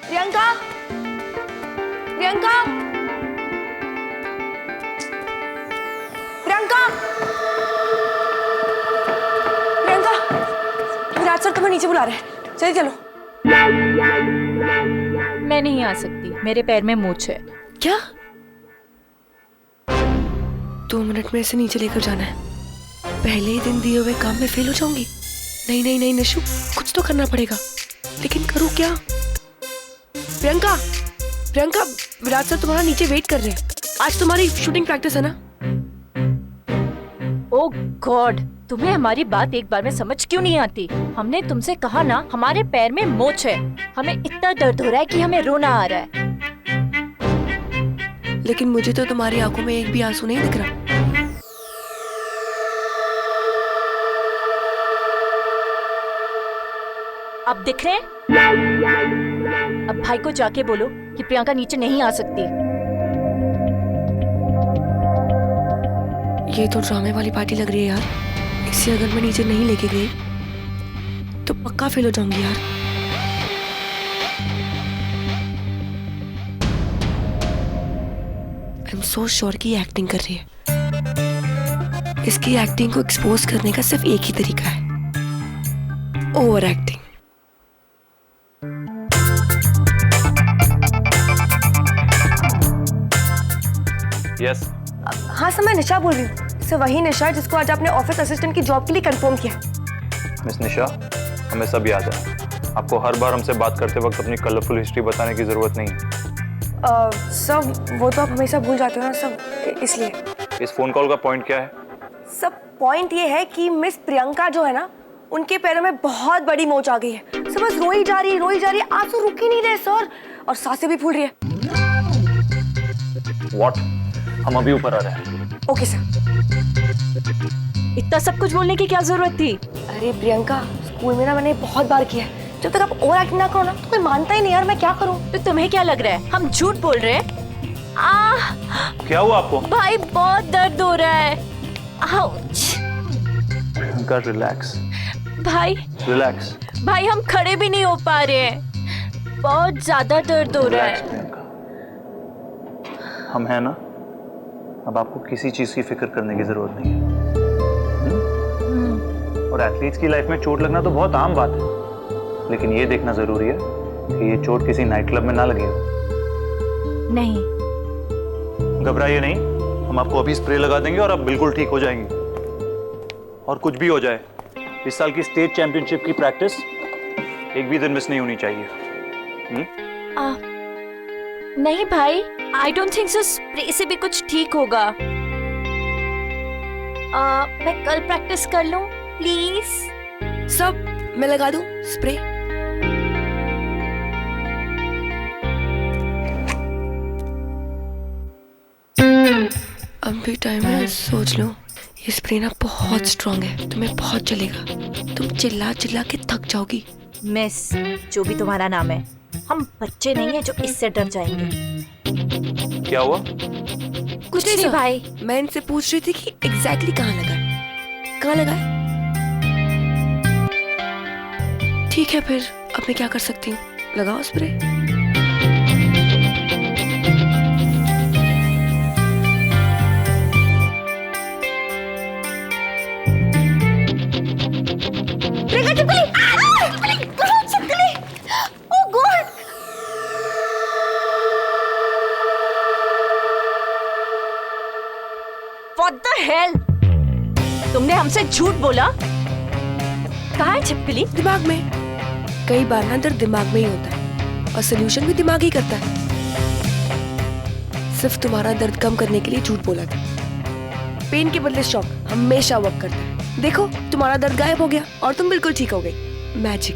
Priyanka, Priyanka, Priyanka, Priyanka, Virat sir तुम्हें नीचे बुला रहे हैं, चलिए चलो। मैं नहीं आ सकती, मेरे पैर में मोच है। क्या? 2 मिनट में इसे नीचे लेकर जाना है। पहले ही दिन दिए हुए काम में फेल हो जाऊंगी। नहीं नहीं नहीं निशु, कुछ तो करना पड़ेगा, लेकिन करूँ क्या? प्रियंका, प्रियंका, विराट सर तुम्हारा नीचे वेट कर रहे हैं। आज तुम्हारी शूटिंग प्रैक्टिस है ना? ओह गॉड, तुम्हें हमारी बात एक बार में समझ क्यों नहीं आती? हमने तुमसे कहा ना, हमारे पैर में मोच है। हमें इतना दर्द हो रहा है कि हमें रोना आ रहा है। लेकिन मुझे तो तुम्हारी आंखों में एक भी आंसू नहीं दिख रहा। अब दिख रहे हैं? अब भाई को जाके बोलो कि प्रियंका नीचे नहीं आ सकती। ये तो ड्रामे वाली पार्टी लग रही है यार। इसे अगर मैं नीचे नहीं लेके गई तो पक्का फेल हो जाऊंगी यार। आई एम सो श्योर कि ये एक्टिंग कर रही है। इसकी एक्टिंग को एक्सपोज करने का सिर्फ एक ही तरीका है, ओवर एक्टिंग। यस। हाँ सर, मैं निशा बोल रही हूँ। सर वही निशा जिसको आज आपने ऑफिस असिस्टेंट की जॉब के लिए कंफर्म किया। मिस निशा, हमें सब याद है। आपको हर बार हमसे बात करते वक्त अपनी कलरफुल हिस्ट्री बताने की जरूरत नहीं है। सर वो तो आप हमेशा भूल जाते हो ना सर, इसलिए। इस फोन कॉल का पॉइंट क्या है? सर पॉइंट ये है कि मिस प्रियंका जो है ना, उनके पैरों में बहुत बड़ी मोच आ गई है। सर बस रोई जा रही है, आंसू रुक ही नहीं रहे सर, और सांसें भी फूल रही है। व्हाट? हम अभी ऊपर आ रहे हैं। Okay sir. इतना सब कुछ बोलने की क्या जरूरत थी? अरे प्रियंका, स्कूल में ना मैंने बहुत बार किया है, जब तक आप ओवर एक्टिंग ना करो ना तो कोई मानता ही नहीं यार। मैं क्या करूं? तो तुम्हें क्या लग रहा है हम झूठ बोल रहे हैं? क्या हुआ आपको? भाई बहुत दर्द हो रहा है। आउच। प्रियंका रिलैक्स। भाई रिलैक्स। भाई हम खड़े भी नहीं हो पा रहे हैं, बहुत ज्यादा दर्द हो रहा रिलैक्स है। प्रियंका, हम हैं ना। अब आपको किसी चीज की फिक्र करने की जरूरत नहीं है। और एथलीट्स की लाइफ में चोट लगना तो बहुत आम बात है, लेकिन ये देखना जरूरी है कि ये चोट किसी नाइट क्लब में ना लगे। नहीं, घबराइए नहीं, हम आपको अभी स्प्रे लगा देंगे और आप बिल्कुल ठीक हो जाएंगे। और कुछ भी हो जाए, इस साल की स्टेट चैंपियनशिप की प्रैक्टिस एक भी दिन मिस नहीं होनी चाहिए। नहीं भाई, I don't think so. Spray से भी कुछ ठीक होगा। मैं कल प्रैक्टिस कर लूं प्लीज? सब मैं लगा दूं स्प्रे? अब भी टाइम है, सोच लो। ये स्प्रे ना बहुत स्ट्रॉन्ग है, तुम्हें बहुत चलेगा। तुम चिल्ला चिल्ला के थक जाओगी। मिस, जो भी तुम्हारा नाम है, हम बच्चे नहीं है जो इससे डर जाएंगे। क्या हुआ? कुछ नहीं नहीं भाई, मैं इनसे पूछ रही थी कि एग्जैक्टली कहाँ लगा है, कहाँ लगा है। ठीक है फिर, अब मैं क्या कर सकती हूँ? लगाओ स्प्रे। What the hell? तुमने हमसे झूठ बोला? कहाँ है छिपकली? दिमाग में। कई बार ना दर्द दिमाग में ही होता है, और सोल्यूशन भी दिमाग ही करता है। सिर्फ तुम्हारा दर्द कम करने के लिए झूठ बोला था। पेन के बदले शॉक हमेशा वर्क करता है। देखो, तुम्हारा दर्द गायब हो गया और तुम बिल्कुल ठीक हो गई। मैजिक।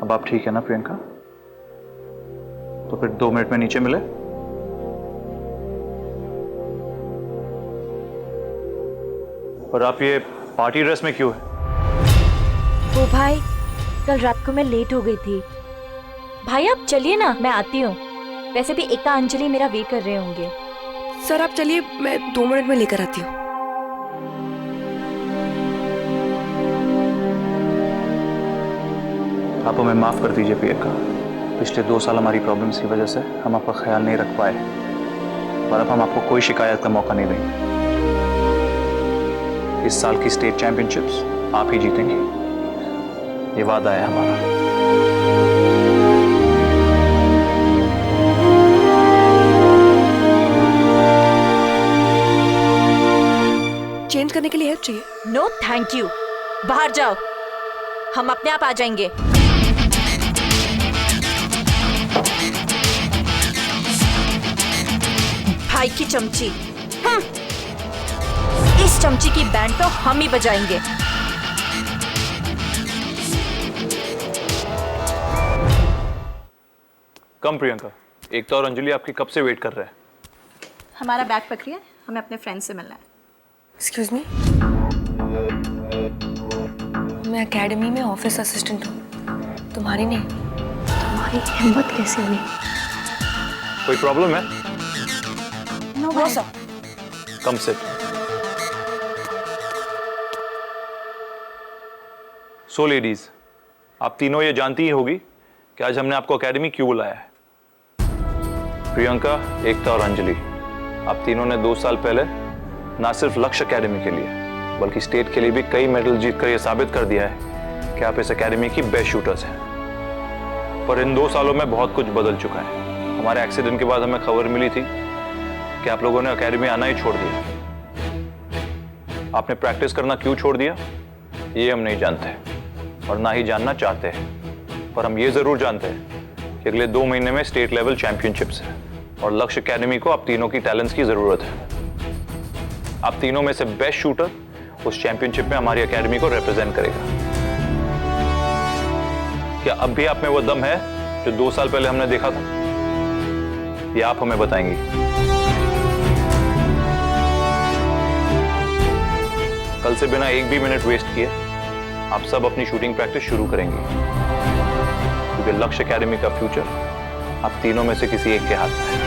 अब आप ठीक है ना प्रियंका? तो फिर 2 मिनट में नीचे मिले। पर आप ये पार्टी ड्रेस में क्यों है? वो भाई, कल रात को मैं लेट हो गई थी। भाई आप चलिए ना, मैं आती हूँ। वैसे भी एका अंजलि मेरा वेट कर रहे होंगे। सर आप चलिए, मैं 2 मिनट में लेकर आती हूँ। आप हमें माफ़ कर दीजिए प्रियंका। पिछले 2 साल हमारी प्रॉब्लम्स की वजह से हम आपका ख्याल नहीं रख पाए, और अब हम आपको कोई शिकायत का मौका नहीं देंगे। इस साल की स्टेट चैंपियनशिप्स आप ही जीतेंगे, ये वादा है हमारा। चेंज करने के लिए हेल्प चाहिए? नो थैंक यू, बाहर जाओ, हम अपने आप आ जाएंगे। भाई की चमची, इस चमची की बैंड तो हम ही बजाएंगे। कम प्रियंका, एकता और अंजलि आपकी कब से वेट कर रहे हैं। हमारा बैग पकड़िए, हमें अपने फ्रेंड से मिलना है। एक्सक्यूज मी, मैं एकेडमी में ऑफिस असिस्टेंट हूँ, तुम्हारी नहीं। तुम्हारी हिम्मत कैसे हुई? कोई प्रॉब्लम है? No sir. कम से सो लेडीज, आप तीनों ये जानती ही होगी कि आज हमने आपको एकेडमी क्यों बुलाया है। प्रियंका, एकता और अंजलि, आप तीनों ने 2 साल पहले ना सिर्फ लक्ष्य एकेडमी के लिए बल्कि स्टेट के लिए भी कई मेडल जीतकर यह साबित कर दिया है कि आप इस एकेडमी की बेस्ट शूटर्स हैं। पर इन 2 सालों में बहुत कुछ बदल चुका है। हमारे एक्सीडेंट के बाद हमें खबर मिली थी कि आप लोगों ने एकेडमी आना ही छोड़ दिया। आपने प्रैक्टिस करना क्यों छोड़ दिया ये हम नहीं जानते और ना ही जानना चाहते हैं, पर हम ये जरूर जानते हैं कि अगले 2 महीने में स्टेट लेवल चैंपियनशिप्स है और लक्ष्य एकेडमी को आप तीनों की टैलेंट्स की जरूरत है। आप तीनों में से बेस्ट शूटर उस चैंपियनशिप में हमारी एकेडमी को रिप्रेजेंट करेगा। क्या अब भी आप में वो दम है जो 2 साल पहले हमने देखा था? ये आप हमें बताएंगी। कल से बिना एक भी मिनट वेस्ट किए आप सब अपनी शूटिंग प्रैक्टिस शुरू करेंगे, क्योंकि लक्ष्य एकेडमी का फ्यूचर आप तीनों में से किसी एक के हाथ में है।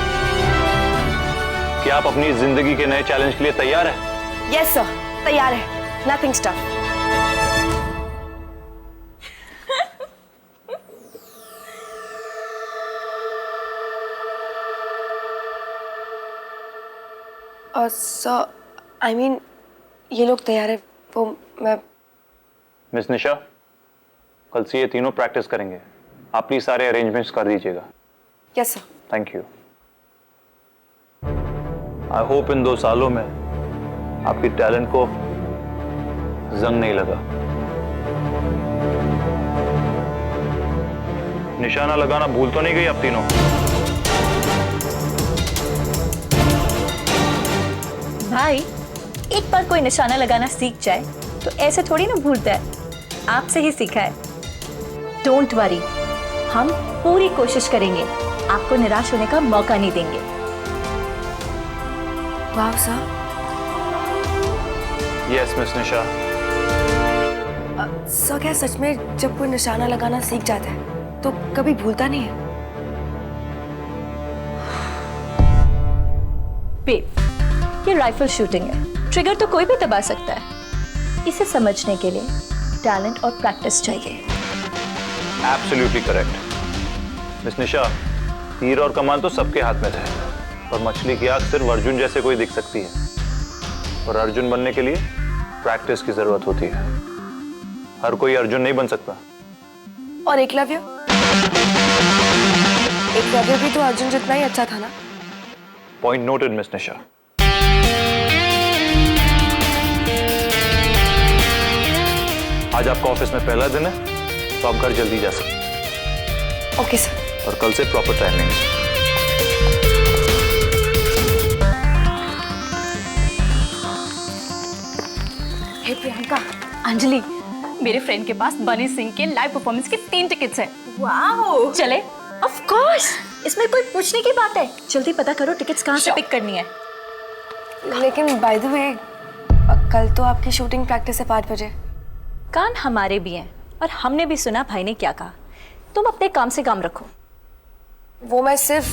क्या आप अपनी जिंदगी के नए चैलेंज के लिए तैयार हैं? यस सर, तैयार है। Nothing stuff. और सर, आई मीन ये लोग तैयार है, वो मैं। मिस निशा, कल से ये तीनों प्रैक्टिस करेंगे। आप प्लीज सारे अरेंजमेंट्स कर दीजिएगा। Yes sir. Thank you. I hope इन 2 सालों में आपकी टैलेंट को जंग नहीं लगा। निशाना लगाना भूल तो नहीं गई आप तीनों? भाई, एक बार कोई निशाना लगाना सीख जाए तो ऐसे थोड़ी ना भूलता है। आपसे ही सीखा है। डोंट वरी, हम पूरी कोशिश करेंगे, आपको निराश होने का मौका नहीं देंगे। वाह सर। यस मिस निशा। सर, क्या सच में जब कोई निशाना लगाना सीख जाता है तो कभी भूलता नहीं है? बेब, ये राइफल शूटिंग है, ट्रिगर तो कोई भी दबा सकता है। इसे समझने के लिए टैलेंट और प्रैक्टिस चाहिए। Absolutely correct. मिस निशा, तीर और कमान तो सबके हाथ में थे, पर मछली की आंख सिर्फ अर्जुन जैसे कोई दिख सकती है, और अर्जुन बनने के लिए प्रैक्टिस की जरूरत होती है। हर कोई अर्जुन नहीं बन सकता। और एकलव्य? एकलव्य भी तो अर्जुन जितना ही अच्छा था ना? पॉइंट नोटेड मिस निशा। आज आपका ऑफिस में पहला दिन है, तो आप घर जल्दी जा सकते। Okay sir. और कल से प्रॉपर टाइमिंग। हे प्रियंका, अंजलि, मेरे फ्रेंड के पास बनी सिंह के लाइव परफॉर्मेंस के 3 टिकट्स हैं। वाओ! चले? ऑफ कोर्स, इसमें कोई पूछने की बात है। जल्दी पता करो टिकट्स कहाँ से पिक करनी है। लेकिन बाय द वे, कल तो आपकी शूटिंग प्रैक्टिस है 5 बजे। कान हमारे भी हैं, और हमने भी सुना भाई ने क्या कहा। तुम अपने काम से काम रखो। वो मैं सिर्फ।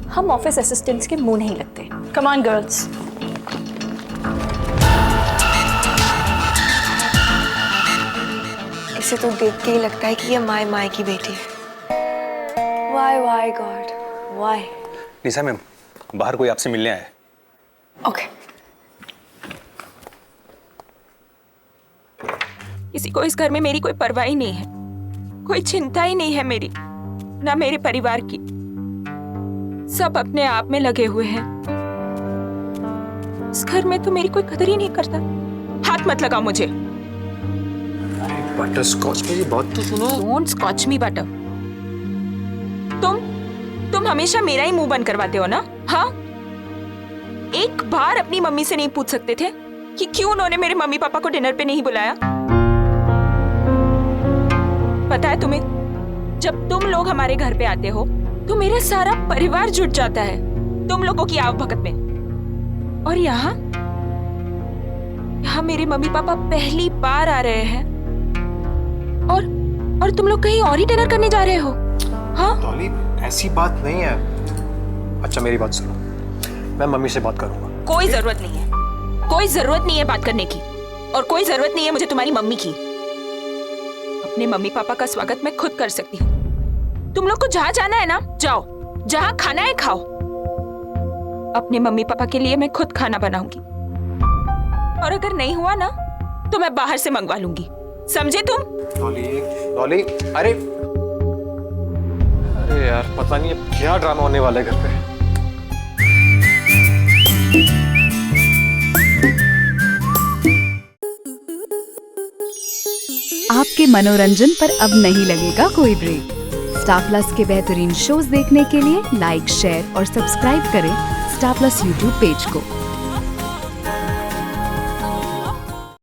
हम ऑफिस असिस्टेंट्स के मुंह नहीं लगते। Come on girls. से तो देख के ही लगता है कि ये माय की बेटी है। Why God? Why? Nisha ma'am, बाहर कोई आपसे मिलने आया है। Okay. किसी को इस घर में मेरी कोई परवाह ही नहीं है, कोई चिंता ही नहीं है मेरी, ना मेरे परिवार की। सब अपने आप में लगे हुए हैं। इस घर में तो मेरी कोई कदर ही नहीं करता। हाथ मत लगाओ मुझे। बटर स्कॉच मेरी बात तो सुनो। Don't scotch me butter. तुम हमेशा मेरा ही मुंह बंद करवाते हो ना? हाँ, एक बार अपनी मम्मी से नहीं पूछ सकते थे कि क्यों उन्होंने मेरे मम्मी पापा को डिनर पे नहीं बुलाया? पता है तुम्हें, जब तुम लोग हमारे घर पे आते हो तो मेरा सारा परिवार जुट जाता है तुम लोगों की आवभगत में। और यहाँ मेरे मम्मी पापा पहली बार आ रहे हैं और तुम लोग कहीं और ही डिनर करने जा रहे हो। हाँ डॉली, ऐसी बात नहीं है। अच्छा मेरी बात सुनो, मैं मम्मी से बात करूंगा। कोई जरूरत नहीं है, कोई जरूरत नहीं है बात करने की, और कोई जरूरत नहीं है मुझे तुम्हारी मम्मी की। अपने मम्मी पापा का स्वागत मैं खुद कर सकती हूँ। तुम लोग को जहाँ जाना है ना जाओ, जहाँ खाना है खाओ। अपने मम्मी पापा के लिए मैं खुद खाना बनाऊंगी, और अगर नहीं हुआ ना तो मैं बाहर से मंगवा लूंगी। समझे तुम? डॉली, अरे यार, पता नहीं अब क्या ड्रामा होने वाला है घर पे। आपके मनोरंजन पर अब नहीं लगेगा कोई ब्रेक। स्टार प्लस के बेहतरीन शोज देखने के लिए लाइक, शेयर और सब्सक्राइब करें स्टार प्लस यूट्यूब पेज को।